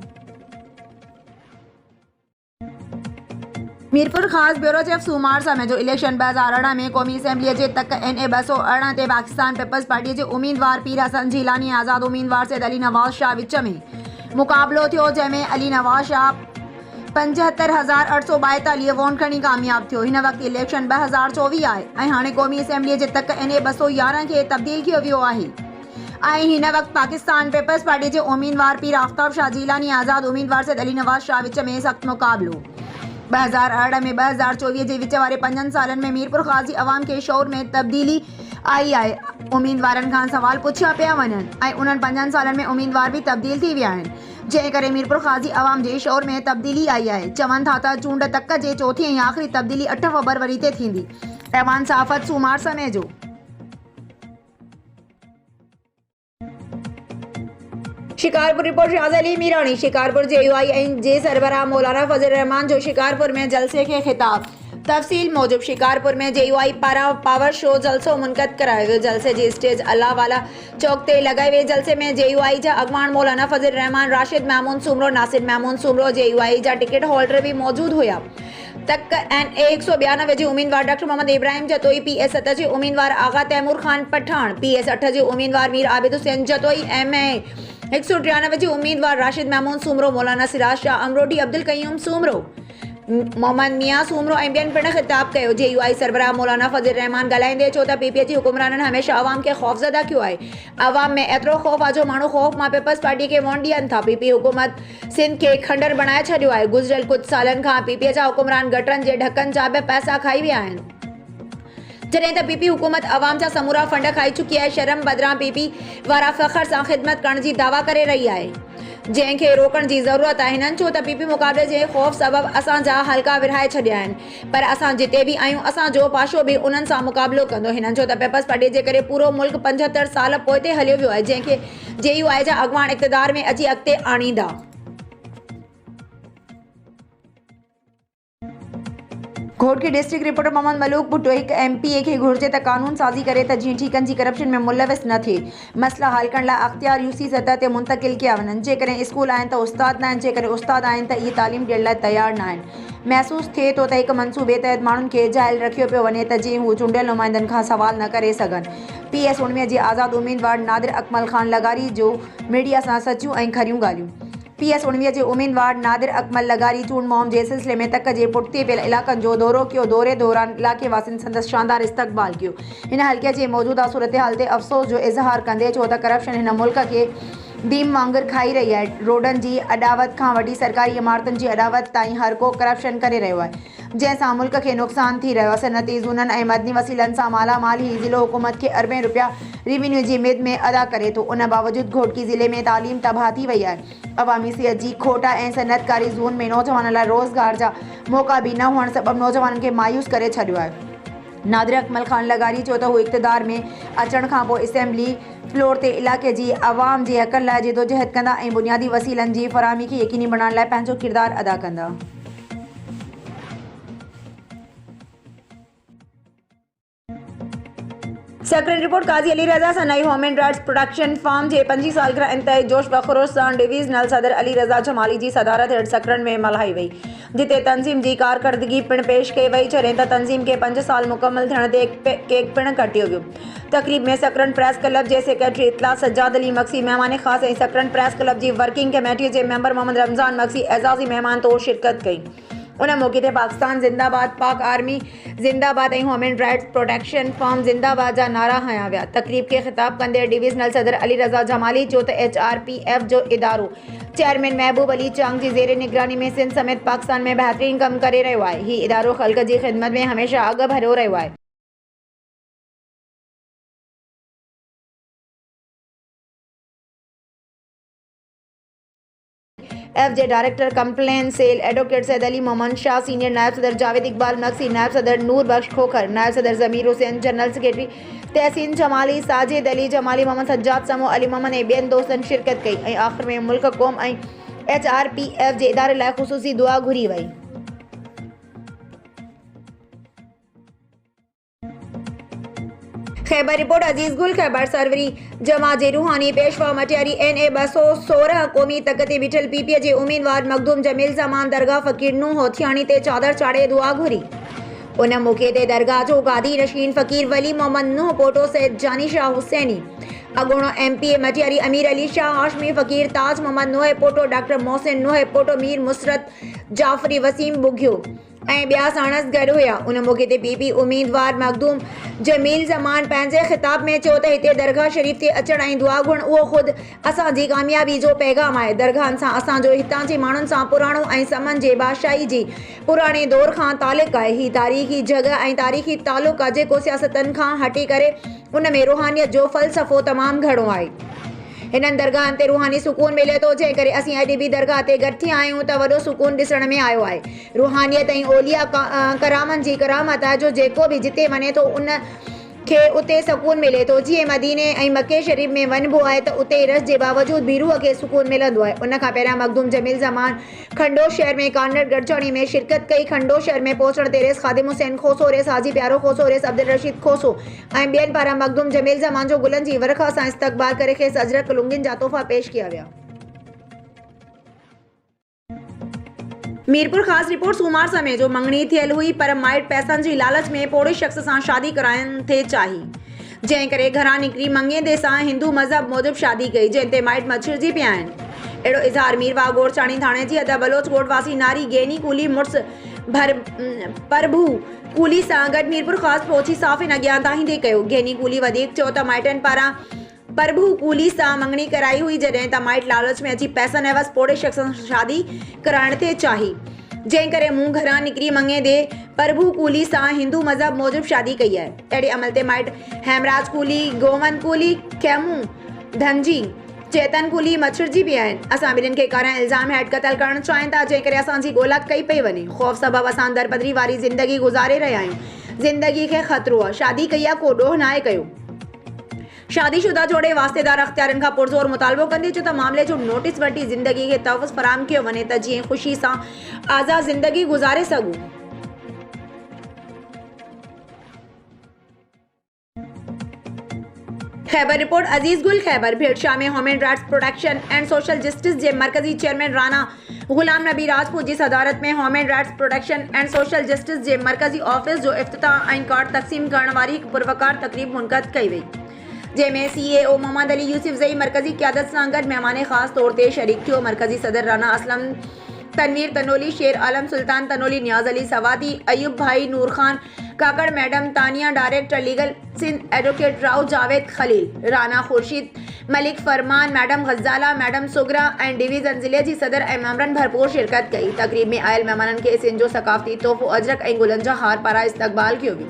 मीरपुर ख़ास ब्यूरो चीफ सूमार समय जो इलेक्शन 2018 में क़ौमी असम्बली जे तक NA 218 ते पाकिस्तान पीपल्स पार्टी जे उम्मीदवार पीर हसन झीलानी आज़ाद उम्मीदवार सैद अली नवाज़ शाह विच में मुक़ाबलो थियो, जंहिंमें अली नवाज़ शाह 75,842 वोट खणी कामयाब थियो। हिन वक़्तु इलेक्शन 2024 आहे ऐं हाणे क़ौमी असम्बली जे तक NA 211 खे तब्दील कयो वियो आहे ऐं हिन वक़्तु पाकिस्तान पीपल्स पार्टी जे उम्मीदवार पीर आफ्ताब शाह झीलानी आज़ाद उम्मीदवार सैद अली नवाज़ शाह विच में सख़्तु मुक़ाबलो। 2018 में 2024 जे विच वारे 5 सालनि में मीरपुर ख़ाज़ी अवाम के शौर में तब्दीली आई आहे। उम्मीदवारनि खां सवाल पुछिया पिया वञनि ऐं उन्हनि 5 सालनि में उम्मीदवार बि तब्दील थी विया आहिनि, जंहिं करे मीरपुर ख़ाज़ी अवाम जे शौर में तब्दीली आई आहे। चवनि था त चूंड तक जे चौथी ऐं आख़िरी तब्दीली 8 फरवरी ते थींदी। ऐवान सहाफ़त सूमार समय जो। शिकारपुर रिपोर्ट शाज़ अली मीरानी। शिकारपुर JUI ऐं जे सरबराह मौलाना फज़ल रहमान जो शिकारपुर में जलसे के खिताब। तफ़सील मूजिब शिकारपुर में JUI पारां पावर शो जलसो मुनक़द करायो वियो। जलसे जी स्टेज अल्लाह वाला चौक ते लॻाई वई। जलसे में JUI जा अॻवान मौलाना फज़ल रहमान, राशिद महमूद सूमरो, नासिर महमूद सूमरो, JUI जा टिकट होल्डर भी मौजूद हुआ। तक NA 192 जे उम्मीदवार डॉक्टर मोहम्मद इब्राहिम जतोई, PS 7 जे उम्मीदवार आगा तैमूर खान पठान, PS 8 जे उम्मीदवार मीर आबिद हुसैन जतोई, MA 193 जे उम्मीदवार राशिद महमूद सूमरो, मौलाना सिराज शाह अमरोडी, अब्दुल कयूम सूमरो, मोहम्मद मियां सूमरो ऐं ॿियनि पिणु ख़िताब कयो। JUI सरबराह मौलाना फज़ल रहमान ॻाल्हाईंदे चयो त PPA जी हुकुमराननि हमेशह अवाम खे ख़ौफ़ज़दा कयो आहे। अवाम में एतिरो ख़ौफ़ आहे जो माण्हू ख़ौफ़ मां पीपल्स पार्टी खे वोट ॾियनि था। PP हुकूमत सिंध खे खंडर बणाए छॾियो आहे। गुज़िरियल कुझु सालनि खां PPA जा हुकुमरान गटरनि जे ढकनि जा बि पैसा खाई विया आहिनि, जॾहिं त PP हुकूमत अवाम जा समूरा फंड खाई चुकी आहे। शर्म बदिरां PP वारा फ़ख़्र सां ख़िदमत करण जी दावा करे रही आहे, जंहिंखे रोकण जी ज़रूरत आहे। हिननि चयो त PP मुक़ाबले जे ख़ौफ़ सबबि असांजा हल्का विरहाए छॾिया आहिनि, पर असां जिते बि आहियूं असांजो पाशो बि उन्हनि सां मुक़ाबलो कंदो। हिननि चयो त पीपल्स पार्टी जे करे पूरो मुल्क 75 साल पोइ हलियो वियो आहे, जंहिंखे JUI जा अॻवान इक़्तिदार में अची अॻिते आणींदा। घोट की डिस्ट्रिक्ट रिपोर्टर मोहम्मद मलूक भुट्टो एक MPA खे घुर्जे त कानून साज़ी करे त जीअं ठीकनि जी करप्शन में मुलविस न थिए। मसला हल करण लाइ अख़्तियार UC सतह ते मुंतकिल कया वञनि। जेकॾहिं स्कूल आहिनि त उस्ताद न आहिनि, जेकॾहिं उस्ताद आहिनि त इहे तालीम ॾियण लाइ तयारु न आहिनि। महसूस थिए थो त हिकु मनसूबे तहत माण्हुनि खे जाइल रखियो पियो वञे त जीअं हू चूंडियल नुमाइंदनि खां सवाल न करे सघनि। PS 19 जे आज़ाद उम्मीदवार नादिर अकमल ख़ान लगारी जो मीडिया सां सचियूं ऐं खरियूं ॻाल्हियूं। PS 19 जे उम्मीदवार नादिर अकमल लगारी चूंड मुहिम जे सिलसिले में तक जे पुठिते पियल इलाक़नि जो दौरो कयो। दौरे दौरान इलाइक़े वासियुनि संदसि शानदार इस्तक़बाल कयो। हिन हल्के जे मौजूदा सूरत हाल ते अफ़सोस जो इज़हार कंदे चयो त करप्शन हिन मुल्क खे भीम वांगुरु खाई रही आहे। रोडनि जी अॾावत खां वठी सरकारी इमारतुनि जी अॾावत ताईं हर को करप्शन करे रहियो आहे, जंहिंसां मुल्क खे नुक़सान थी रहियो आहे। सनअती ज़ूननि ऐं मदनी वसीलनि सां मालामाल ही ज़िलो हुकूमत खे अरबें रुपया रेवेन्यू जी मिद में अदा करे थो। उन बावजूदि घोटकी ज़िले में तालीम तबाह थी वई आहे। अवामी सिहत जी खोट ऐं सनअतकारी ज़ोन में नौजवाननि लाइ रोज़गार जा मौक़ा बि न हुअण सबबि नौजवाननि खे मायूस करे छॾियो आहे। नादिर अकमल ख़ान लगारी चयो त हू इक़्तिदार में अचण खां पोइ असेंबली फ्लोर ते इलाइक़े जी अवाम जे हक़नि लाइ जिदोजहद कंदा ऐं बुनियादी वसीलनि जी फ़राहमी खे यकीनी बणाइण लाइ पंहिंजो किरदारु अदा कंदा। सेक्रेटरी रिपोर्ट काज़ी अली रज़ा सां नई ह्यूमन राइट्स प्रोटेक्शन फर्म जे 25 सालगिरह इंतहाई जोश व ख़ुरूश सां डिवीज़नल सदर अली रज़ा जमाली जी सदारत हेठि सकरन में मल्हाई वई, जिते तंज़ीम जी कारकर्दगी पिणु पेश कई वई। जॾहिं त तंज़ीम खे 5 साल मुकमल थियण ते केक पिणु कटियो वियो। तक़रीब में सकरन प्रेस क्लब जे सेक्रेटरी इतला सज्जाद अली मक्सी मेहमान ख़ास ऐं सकरन प्रेस क्लब जी वर्किंग कमेटी जे मेंबर मोहम्मद रमज़ान मक्सी एज़ाज़ी मेहमान तौर शिरकत कई। उन मौके ते पाकिस्तान जिंदाबाद, पाक आर्मी जिंदाबाद ऐं ह्यूमन राइट्स प्रोटेक्शन फर्म जिंदाबाद जा नारा हया विया। तक़रीब खे ख़िताब कंदे डिवीज़नल सदर अली रज़ा जमाली चयो त HRPF जो इदारो चेयरमैन महबूब अली चांग जी ज़ेर निगरानी में सिंध समेत पाकिस्तान में बहितरीन कमु करे रहियो आहे। हीउ इदारो ख़ल्क़ जी ख़िदमत में हमेशह अॻु भरियो रहियो आहे। एफ जे director complaint cell advocate Syed Ali Mohammad Shah, senior नायब सदर जावेद इकबाल मक्सी, नायब सदर नूर बख्श खोखर, नायब सदर ज़मीर हुसैन, जनरल सेक्रेटरी तहसीन जमाली, साजिद अली जमाली, मोहम्मद सज्जाद समो, अली मोहम्मद ऐं ॿियनि दोस्तनि शिरकत कई ऐं आख़िर में मुल्क क़ौम ऐं HRPF जे इदारे लाइ ख़ुसूसी दुआ घुरी वई। खैबर रिपोर्ट अजीज गुल खैबर सरवरी जमा जे रूहानी पेशवा मटियारी NA 216 क़ौमी तकते बीठल PPA जे उम्मीदवार मखदूम जमील ज़मान दरगाह फ़कीर नूह होथियाणी ते चादर चाढ़े दुआ घुरी। उन मौके ते दरगाह जो गादी नशीन फ़कीर वली मोहम्मद नूह पोटो सैद जानी शाह हुसैनी, अगोणो MPA मटियारी अमीर अली शाह हाशमी फ़कीर ताज मोहम्मद नूह पोटो डॉक्टर मोहसिन नूह पोटो मीर मुसरत जाफ़री वसीम बुघियो ऐं ॿिया साणस गॾु हुया। उन मौके ते PP उम्मीदवार मखदूम जमील ज़मान पंहिंजे ख़िताब में चयो त हिते दरगाह शरीफ़ ते अचण ऐं दुआ घुरण उहो ख़ुदि असांजी कामयाबी जो पैगाम आहे। दरगाहनि सां असांजो हितां जे माण्हुनि सां पुराणो ऐं समन जे बादशाही जी पुराणे दौर खां तालुक़ु आहे। ही तारीख़ी जॻह ऐं तारीख़ी तालुक़ु आहे जेको सियासतनि खां हटी करे उन में रूहानियत जो फ़लसफ़ो तमामु घणो आहे। हिननि दरगाहनि ते रूहानी सुकून मिले थो, जंहिं करे असीं अॼु बि दरगाह ते गॾु थी आहियूं त वॾो सुकून ॾिसण में आयो आहे। रूहानियत ऐं ओलिया करामनि जी करामत आहे जो जेको बि जिते वञे थो उन खे उते सुकून मिले थो। जीअं मदीने ऐं मके शरीफ़ में वञिबो आहे त उते रस जे बावजूदि बि रूह खे सुकून मिलंदो आहे। उन खां पहिरियां मखदूम जमील ज़मान खंडोश शहर में कानड़ गॾिजाणी में शिरकत कई। खंडोश शहर में पहुचण ते रेस ख़ादिम हुसैन खोसो, रेस हाजी प्यारो खोसो, रेस अब्दुल रशीद खोसो ऐं ॿियनि पारां मखदूम जमील ज़मान जो गुलनि जी वर्खा सां इस्तक़बाल करे खेसि अजरक लुंगिन जा तोहफ़ा पेश किया विया। मीरपुर ख़ास रिपोर्ट सूमार समय जो मंगणी थियल हुई पर माइट पैसनि जी लालच में पोड़े शख़्स सां शादी कराइण थे चाही, जंहिं करे घरां निकिरी मंगेंदे सां हिंदू मज़हब मूजिबि शादी कई, जंहिं ते माइट मछिड़जी पिया आहिनि। अहिड़ो इज़हार मीरवा गोरचाणी थाणे जी अदा बलोच ॻोठ वासी नारी गेनी कूली मुड़ुस प्रभु कूली सां गॾु मीरपुर ख़ासि पहुची साफ़िन अॻियां ताईंदे कयो। गेनी कूली वधीक चयो त माइटनि पारां प्रभु कूली सां मंगणी कराई हुई, जॾहिं त माइट लालच में अची पैसनि एवज़ पोड़े शख़्स सां शादी कराइण ते चाही, जंहिं करे मूं घरां निकिरी मंगेंदे प्रभु कूली सां हिंदू मज़हब मूजिबि शादी कई आहे। अहिड़े अमल ते माइट हेमराज कूली, गोवन कूली, खेमू धनजी, चेतन कूली मछिड़जी पिया आहिनि। असां ॿिन्हिनि खे कारियां इल्ज़ाम हेठि क़तल करणु चाहिनि था, जंहिं करे असांजी ॻोल्हा कई पई वञे। ख़ौफ़ सबबि असां दरबदरी वारी ज़िंदगी गुज़ारे रहिया आहियूं। ज़िंदगी खे ख़तरो आहे। शादी कई आहे, को ॾोह नाहे कयो। शादीशुदा जोड़े वास्तेदार अख़्तियारनि खां पुरज़ोर मुतालबो कंदे चयो त मामले जो नोटिस वठी ज़िंदगी खे तहफ़्फ़ुज़ फ़राहम कयो वञे त जीअं ख़ुशी सां आज़ाद ज़िंदगी गुज़ारे सघूं। खैबर रिपोर्ट अजीज गुल खैबर भेड़शाह में human rights protection and social justice जे मरकज़ी चेयरमैन राना गुलाम नबी राजपूत जी सदारत में human rights protection and social justice जे मरकज़ी ऑफिस जो इफ्तिताह ऐं कार्ड तक़सीम करण वारी हिकु पुरवकार तक़रीब मुनक़द कई वई, जंहिंमें CEO मोहम्मद अली यूसुफ़ज़ई मरकज़ी क़यादत सां गॾु महिमान ख़ासि तौर ते शरीक थियो। मरकज़ी सदर राना असलम, तनवीर तनोली, शेर आलम सुल्तान तनोली, नियाज़ अली सवाती, अयूब भाई, Noor Khan Kakar madam, Tania director legal Sindh, advocate Rao Javed Khalil, Rana Khurshid Malik Farman, madam Ghazala, madam Sughra ऐं डिवीज़न ज़िले जी सदर ऐं मेंबरनि भरपूर शिरकत कई। तक़रीब में आयल महिमाननि खे सिंध जो सक़ाफ़ती तोहफ़ो अजरक ऐं गुलनि जा हार पारां इस्तक़बाल कयो वियो।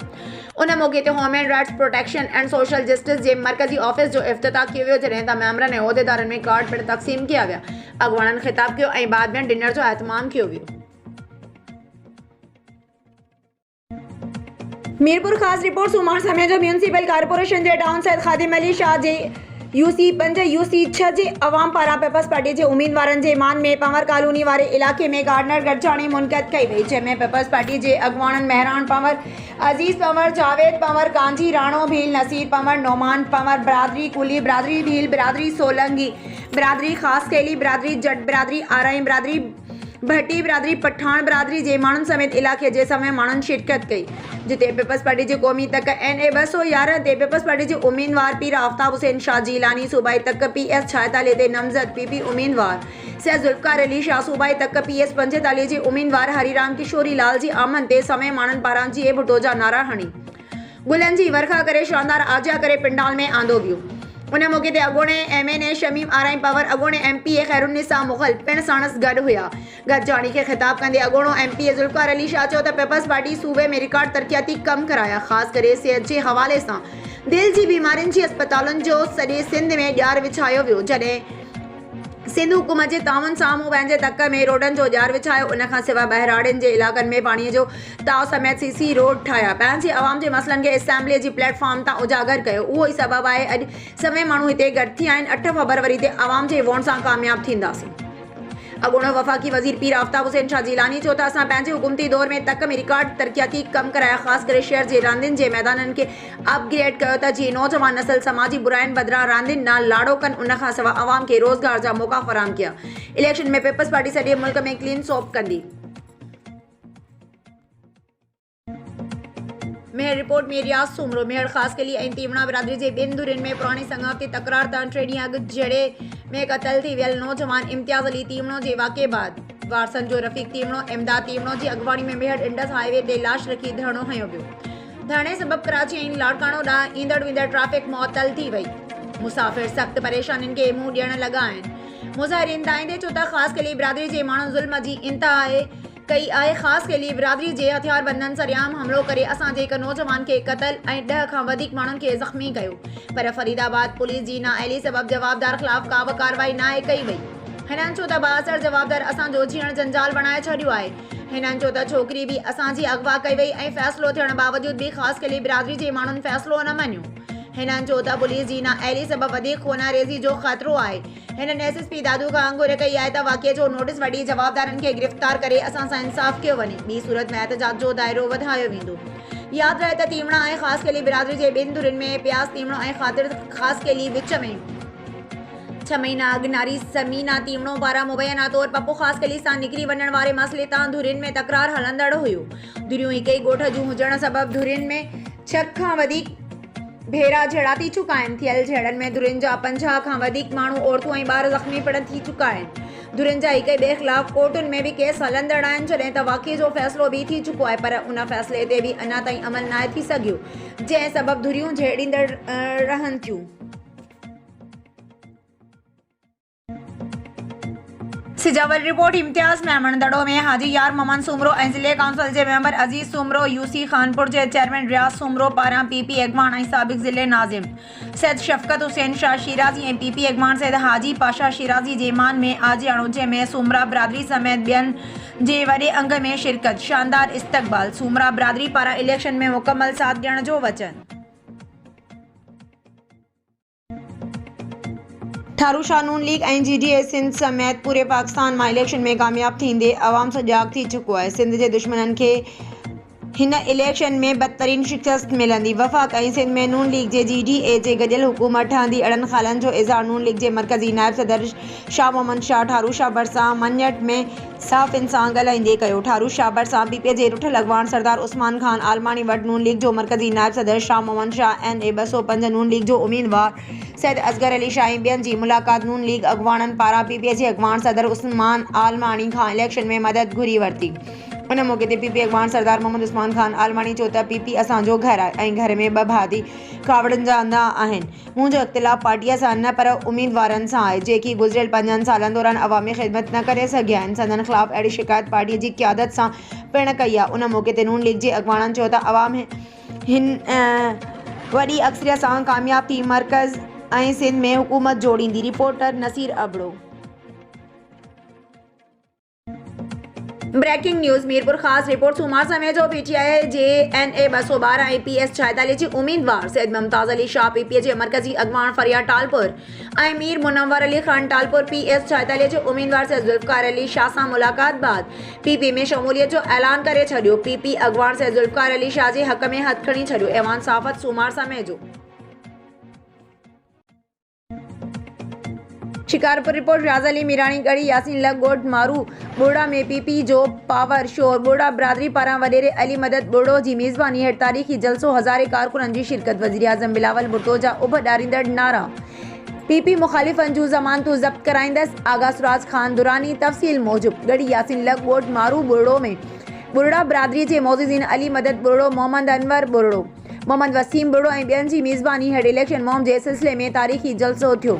उन मौक़े ते human rights protection and social justice जे मरकज़ी ऑफिस जो इफ़्तिताह कयो वियो, जॾहिं त मेंबरनि ऐं उहिदेदारनि में कार्ड पिणु तक़सीम कया विया। अॻुवाणनि ख़िताब कयो ऐं बाद में डिनर जो एहतमाम कयो वियो। मीरपुर ख़ासि रिपोर्ट सूमार समय जो म्यूनिसिपल कॉर्पोरेशन जे टाउन सैद ख़ादिम अली शाह जे UC 5 UC 6 जे अवाम पारां पीपल्स पार्टी जे उम्मीदवारनि जे मान में पंवर कॉलोनी वारे इलाइक़े में गार्डनर गॾिजाणी मुनक़द कई वई, जंहिंमें पीपल्स पार्टी जे अॻुवाणनि महरान पंवर, अज़ीज़ पंवर, जावेद पंवर, कांजी राणो भील, नसीर पंवर, नोमान पंवर, बिरादरी कुली, बिरादरी भील, बिरादरी सोलंगी, बिरादरी ख़ास कैली, बिरादरी जट बिरादरी, आराई बिरादरी, भट्टी बिरादरी, पठान बिरादरी जे माण्हुनि समेत इलाइक़े जे समय माण्हुनि शिरकत कई, जिते पीपल्स पार्टी जे क़ौमी तक NA 211 ते पीपल्स पार्टी जे उम्मीदवार पीर आफ्ताब हुसैन शाह जीलानी, सूबाई तक PS 46 ते नमज़द PP उम्मीदवार सैयद ज़ुल्फ़िकार अली शाह, सूबाई तक PS 45 जे उम्मीदवार हरीराम किशोरी लाल जी आमद ते समय माण्हुनि पारां जीए भुट्टो जा नारा हणी गुलनि जी वर्खा करे शानदार आजिया करे पिंडाल में आंदो वियो। उन मौक़े ते अॻोणे MNA शमीम आराई पंवर, अॻोणे MPA खैरुन्निसा मुग़ल पिणु साणस गॾु हुया। गॾिजाणी खे ख़िताब कंदे अॻोणो MPA ज़ुल्फ़िकार अली शाह चयो त पीपल्स पार्टी सूबे में रिकॉर्ड तरक़ियाती कम कराया, ख़ासि करे सिहत जे हवाले सां दिलि जी बीमारियुनि जी अस्पतालुनि जो सॼे सिंध में ॼार विछायो वियो, जॾहिं सिंध हुकूमत जे ताउन साम्हूं पंहिंजे तक में रोडनि जो ॼार विछायो। उन खां सवाइ बहिराड़ियुनि जे इलाइक़नि में पाणीअ जो ताव समेत CC रोड ठाहिया, पंहिंजे अवाम जे मसइलनि खे असेंबलीअ जी प्लेटफॉर्म तां उजागर कयो। उहो ई सबबु आहे अॼु समय माण्हू हिते गॾु थी आहिनि। 8 फरवरी ते अवाम जे वोट सां कामयाबु थींदासीं। अॻोणो वफ़ाक़ी वज़ीर पीर आफ्ताब हुसैन शाह जीलानी चयो त असां पंहिंजे हुकूमती दौर में तक में रिकॉर्ड तरक़ियाती कम कराया, ख़ासि करे शहर जे रांदियुनि जे मैदाननि खे अपग्रेड कयो त जीअं नौजवान नस्ल समाजी बुराइनि बदिरां रांदियुनि नाल लाड़ो कनि। उन खां सवाइ अवाम खे रोज़गार जा मौक़ा फ़राहम कया। इलेक्शन में पीपल्स पार्टी सॼे मुल्क में क्लीन स्वीप कंदी। मेहर रिपोर्ट में रियाज़ सूमरो, मेहर ख़ासि कैली ऐं तीवणा बिरादरी जे ॿिनि धुरियुनि में पुराणी संगावती तकरार तां 3 ॾींहं अॻु जड़े में क़तल थी वियल नौजवान इम्तियाज़ अली तीवणो जे वाक़े बाद वारसनि जो रफ़ीक तीवणो, इमदाद तीवणो जी अॻुवाणी में मेहर इंडस हाईवे ते लाश रखी धरणो हंयो वियो। धरणे सबबु कराची ऐं लाड़काणो ॾांहुं ईंदड़ वेंदड़ ट्रैफ़िक मुअतल थी वई। मुसाफ़िर सख़्त परेशानियुनि खे मुंहुं ॾियण लॻा आहिनि। मुज़ाहिरीन दाईंदे चयो त ख़ासि कैली बिरादरी जे माण्हू ज़ुल्म जी इंतिहा कई आहे। ख़ासि कैली बिरादरी जे हथियारबंदनि सरियाम हमिलो करे असांजे हिक नौजवान खे क़तल ऐं 10 खां वधीक माण्हुनि खे ज़ख़्मी कयो, पर फरीदाबाद पुलिस जी नाअहली सबबु जवाबदार ख़िलाफ़ का बि कार्रवाई नाहे कई वई। हिननि चयो त बाअसर जवाबदार असांजो जीअण जंजाल बणाए छॾियो आहे। हिननि चयो त छोकिरी बि असांजी अगवा कई वई ऐं फ़ैसिलो थियण बावजूदि बि ख़ासि कैली बिरादरी जे माण्हुनि फ़ैसिलो न मञियो। हिननि चयो त पुलिस जी नाअहली सबबु वधीक ख़ूनारेज़ी जो ख़तरो आहे। हिननि SSP दादू खां अंगुर कई आहे त वाक़िए जो नोटिस वठी जवाबदारनि खे गिरफ़्तार करे असां सां इंसाफ़ कयो वञे, ॿी सूरत में एहतजाज जो दाइरो वधायो वेंदो। यादि रहे त तीवणा ऐं ख़ासि कैली बिरादरी जे ॿिनि धुरियुनि में प्यास तीवणो ऐं ख़ासि कैली विच में 6 महीना अॻु नारी समीना तीवणो पारां मुबैना तौर पप्पू ख़ासि कैली सां निकिरी वञण वारे मसइले तां धुरियुनि में तकरार हलंदड़ हुयो। धुरियूं हिक ई ॻोठ जूं हुजण सबबु धुरियुनि में 6 खां वधीक भेरा झड़ा थी चुका आहिनि। थियल झड़नि में धुरियुनि जा 50 खां वधीक माण्हू, औरतूं ऐं ॿार ज़ख़्मी पिणु थी चुका आहिनि। धुरियुनि जा हिक ॿिए ख़िलाफ़ कोर्टुनि में बि केस हलंदड़ आहिनि, जॾहिं त वाक़िए जो फ़ैसिलो बि थी चुको आहे, पर उन फ़ैसिले ते बि अञा ताईं अमल नाहे थी सघियो, जंहिं सबबु धुरियूं झेड़ींदड़ रहनि थियूं। सिजावर रिपोर्ट इम्तियाज़ मेमन दड़ो में हाजी यार मोहम्मद सूमरो ऐं ज़िले काउंसिल जे मेंबर अज़ीज़ सूमरो, UC खानपुर जे चेयरमैन रियाज़ सूमरो पारां PP अॻवान ऐं साबिक़ ज़िले नाज़िम सैयद शफ़क़त हुसैन शाह शिराज़ी ऐं PP अॻवान सैयद हाजी पाशा शिराज़ी जे मान में आजियाणो, जंहिंमें सूमरा बिरादरी समेत ॿियनि जे वॾे अंग में शिरकत। शानदार इस्तक़बाल। सूमरा बिरादरी पारां इलेक्शन में मुकमल साथ ॾियण जो वचन। ठारू शाह नून लीग ऐं GDA सिंध समेत पूरे पाकिस्तान मां इलेक्शन में कामयाब थींदे अवाम सजाग थी चुको आहे। सिंध जे दुश्मननि खे हिन इलेक्शन में बदतरीन शिकस्त मिलंदी। वफ़ाक़ ऐं सिंध में नून लीग जे GDA जे गॾियल हुकूमत ठहंदी। अड़नि ख़ालनि जो इज़हार नून लीग जे मरकज़ी नायब सदर शाह मोहम्मद शाह ठारू शाह भरिसां मन्यट में सहाफ़ियुनि सां ॻाल्हाईंदे कयो। ठारू शाह भरिसां PP जे रुठल अॻवान सरदार उस्मान खान आलमानी वटि नून लीग जो मरकज़ी नायब सदर शाह मोहम्मद शाह NA 205 नून लीग जो उम्मीदवार सैयद असगर अली शाह ऐं ॿियनि जी मुलाक़ात नून लीग अॻवाननि पारां PP जे अॻवान सदर उस्मान आलमानी खां इलेक्शन में मदद घुरी वरिती। उन मौके ते पीपी अॻवान सरदार मोहम्मद उस्मान खान आलमानी चयो त पीपी असांजो घर आहे ऐं घर में 2 भाती कावड़नि जा अंधा आहिनि। मुंहिंजो इख़्तिलाफ़ पार्टीअ सां न पर उम्मीदवारनि सां आहे जेकी गुज़िरियल 5 सालनि दौरान अवामी ख़िदमत न करे सघिया आहिनि। संदनि ख़िलाफ़ अहिड़ी शिकायत पार्टीअ जी क़यादत सां पिणु कई आहे। उन मौके ते नून लीग जे अॻवाननि चयो त अवाम हिन वॾी अक्सरियत सां कामयाब थी मर्कज़ ऐं सिंध में हुकूमत जोड़ींदी। Reporter Naseer Abro. Breaking news Mirpur Khas report सूमार समय जो पीटीआई जे NA 212 ऐं PS 46 जी उम्मीदवार सैयद मुमताज़ अली शाह पीपीए जे मरकज़ी अॻवान फरियाद टालपुर ऐं मीर मुनव्वर अली खान टालपुर PS 46 जे उम्मीदवार सैयद ज़ुल्फ़कार अली शाह सां मुलाक़ात बाद पीपी में शमूलियत जो ऐलान करे छॾियो। पीपी अॻवान सैयद ज़ुल्फ़कार अली शाह जे हक़ में हथ खणी छॾियो। ऐवान साफ़त सूमार समय जो। शिकारपुर रिपोर्ट रियाज़ अली मीरानी गढ़ी यासीन लग गोट मारू बोड़ा में पीपी जो पावर शोर बोड़ा बिरादरी पारां वडेरे अली मदद बोड़ो जी मेज़बानी हेठि तारीख़ी जलसो हज़ारे कारकुननि जी शिरकत। वज़ीर आज़म बिलावल भुट्टो जा उभ ॾारींदड़ नारा। पीपी मुखालिफ़नि जूं ज़मानतूं ज़ब्त कराईंदसि आगा सुराज खान दुरानी। तफ़सील मूजिब गढ़ी यासीन लग गोट मारू बोड़ो में बोड़ा बिरादरी जे मोज़िज़ीन अली मदद बोड़ो मोहम्मद अनवर बोड़ो मोहम्मद वसीम बोड़ो ऐं ॿियनि जी मेज़बानी हेठि इलेक्शन मुहिम जे सिलसिले में तारीख़ी जलसो थियो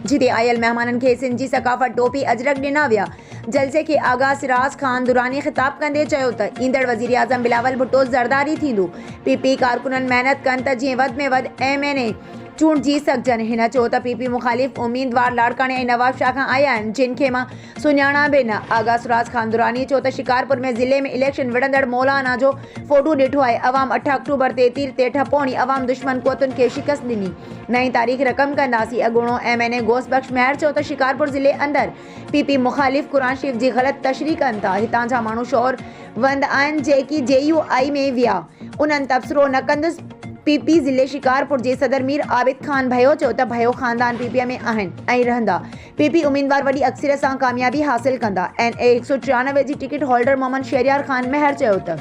जिते आयल महिमाननि खे सिंध जी सकाफ़त टोपी अजरक ॾिना विया। जलसे खे आगा सिराज खान दुरानी ख़िताब कंदे चयो त ईंदड़ वज़ीर आज़म बिलावल भुट्टो ज़रदारी थींदो। पीपी कारकुननि महिनत कनि त जीअं वधि में वधि MNA चूंडिजी सघजनि। हिन चयो त पीपी मुखालिफ़ उम्मीदवार लाड़काणे ऐं नवाब शाह खां आया आहिनि जिन खे मां सुञाणा बि न। आगा सुराज खान दुरानी चयो त शिकारपुर में ज़िले में इलेक्शन विढ़ंदड़ मौलाना जो फोटो ॾिठो आहे। अवाम 8 अक्टूबर ते तीर ते ठपोणी अवाम दुश्मन क़ुवतुनि खे शिकस्त ॾिनी। नई तारीख़ रक़म कंदासीं। अॻूणो MNA गोस बख़्श महर चयो त शिकारपुर ज़िले अंदरि पीपी मुखालिफ़ क़ुरान शरीफ़ जी ग़लति तशरीह कनि था। हितां जा माण्हू शौरवंद आहिनि जेकी JUI में विया उन्हनि तबसरो न कंदुसि। पीपी ज़िले शिकारपुर जे सदर मीर आबिद खान भयो चयो त भयो ख़ानदान पीपीअ में आहिनि ऐं रहंदा। पीपी उम्मीदवार वॾी अक्सरियत सां कामयाबी हासिल कंदा। NA 193 जी टिकट होल्डर मोहम्मद शहरियार खान महर चयो त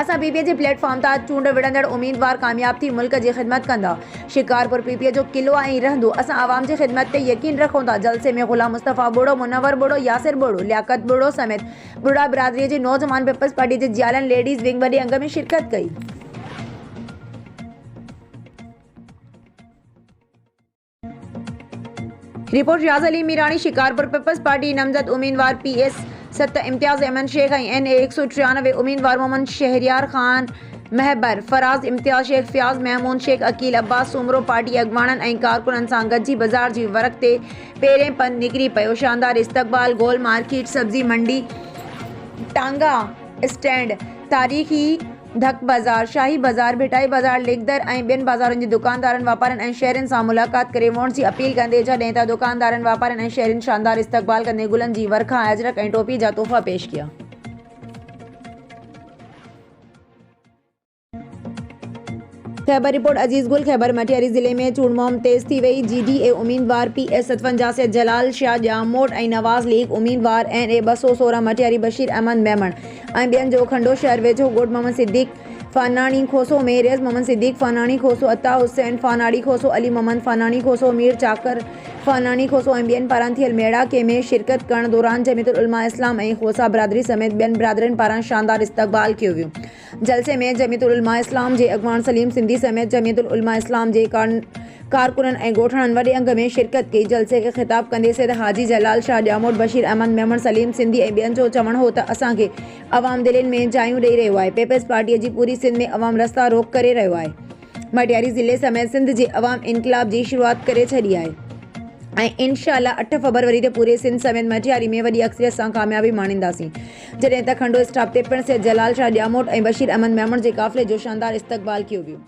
असां पीपीए जे प्लेटफॉर्म तां चूंड विढ़ंदड़ उम्मीदवार कामयाब थी मुल्क जी ख़िदमत कंदा। शिकारपुर पीपीए जो किलो ऐं रहंदो। असां आवाम जी ख़िदमत ते यकीन रखूं था। जलसे में ग़ुलाम मुस्तफ़ा बोड़ो मुनव्वर बोड़ो यासिर बोड़ो लियाकत बोड़ो समेत बोड़ा बिरादरीअ जे नौजवान पीपल्स पार्टी जे जियालन लेडीज़ विंग वॾे अंग में शिरकत कई। रिपोर्ट रियाज़ अली मीरानी शिकारपुर पीपल्स पार्टी नामज़द उम्मीदवार PS 7 इम्तियाज़ अहमद शेख ऐं NA 193 उम्मीदवार मोहम्मद शहरियार खान महबर फराज़ इम्तियाज़ शेख फ़याज़ महमूद शेख अकील अब्बास सुमरो पार्टी अॻवाननि ऐं कारकुननि सां गॾिजी बाज़ार जी वरक़ ते पहिरें पंधु निकिरी पियो। शानदार इस्तक़बाल गोल मार्केट सब्ज़ी मंडी टांगा स्टैंड तारीख़ी धक बाज़ार शाही बाज़ार भिटाई बाज़ार लिगदर ऐं ॿियनि बाज़ारनि जे दुकानदारनि वापारनि ऐं शहरनि सां मुलाक़ात करे वोट जी अपील कंदे जॾहिं त दुकानदारनि वापारनि ऐं शहरनि शानदार इस्तक़बाल कंदे गुलनि जी वर्खा अजरक ऐं टोपी जा तोहफ़ा पेश किया। खैबर रिपोर्ट अजीज़ गुल खैबर मटियारी ज़िले में चूंड मुहिम तेज़ थी वई। GDA उम्मीदवार PS 57 से जलाल शाह जामोट ऐं नवाज़ लीग उम्मीदवार NA 216 मटियारी बशीर अहमद मेमण ऐं ॿियनि जो खंडो शहर वेझो ॻोठ मोहम्मद सिद्दीक़ फानानी खोसो में रेज़ मोहम्मद सिद्दीक़ फानानी खोसो अता हुसैन फानाड़ी खोसो अली मोहम्मद फानानी खोसो मीर चाकर फानानी खोसो ऐं ॿियनि पारां थियल मेड़ाके में शिरकत करण दौरान जमीयतुल उलमा इस्लाम ऐं खोसा बिरादरी समेत ॿियनि बिरादरियुनि पारां शानदार इस्तक़बाल कयो वियो। जलसे में जमीयतुल उलमा इस्लाम जे अॻवान सलीम सिंधी समेत जमीयतुल उलमा इस्लाम जे कारकुननि ऐं ॻोठाणनि वॾे अंग में शिरकत कई। जलसे खे ख़िताब कंदे सैयद हाजी जलाल शाह जामोट बशीर अहमद मेमण सलीम सिंधी ऐं ॿियनि जो चवणु हो त असांखे अवाम दिलनि में जायूं ॾेई रहियो आहे। पीपल्स पार्टीअ जी पूरी सिंध में अवाम रस्ता रोक करे रहियो आहे। मटियारी ज़िले समेत सिंध जे अवाम इनक़लाब जी शुरूआत करे छॾी आहे ऐं इंशाअल्लाह 8 फरवरी ते पूरे सिंध समेत मटियारी में वॾी अक्सरियत सां कामयाबी माणींदासीं। जॾहिं त खंडो स्टाफ ते पिणु सैयद जलाल शाह जामोट ऐं बशीर अहमद मेमण जे काफ़िले जो शानदार इस्तक़बाल कयो वियो।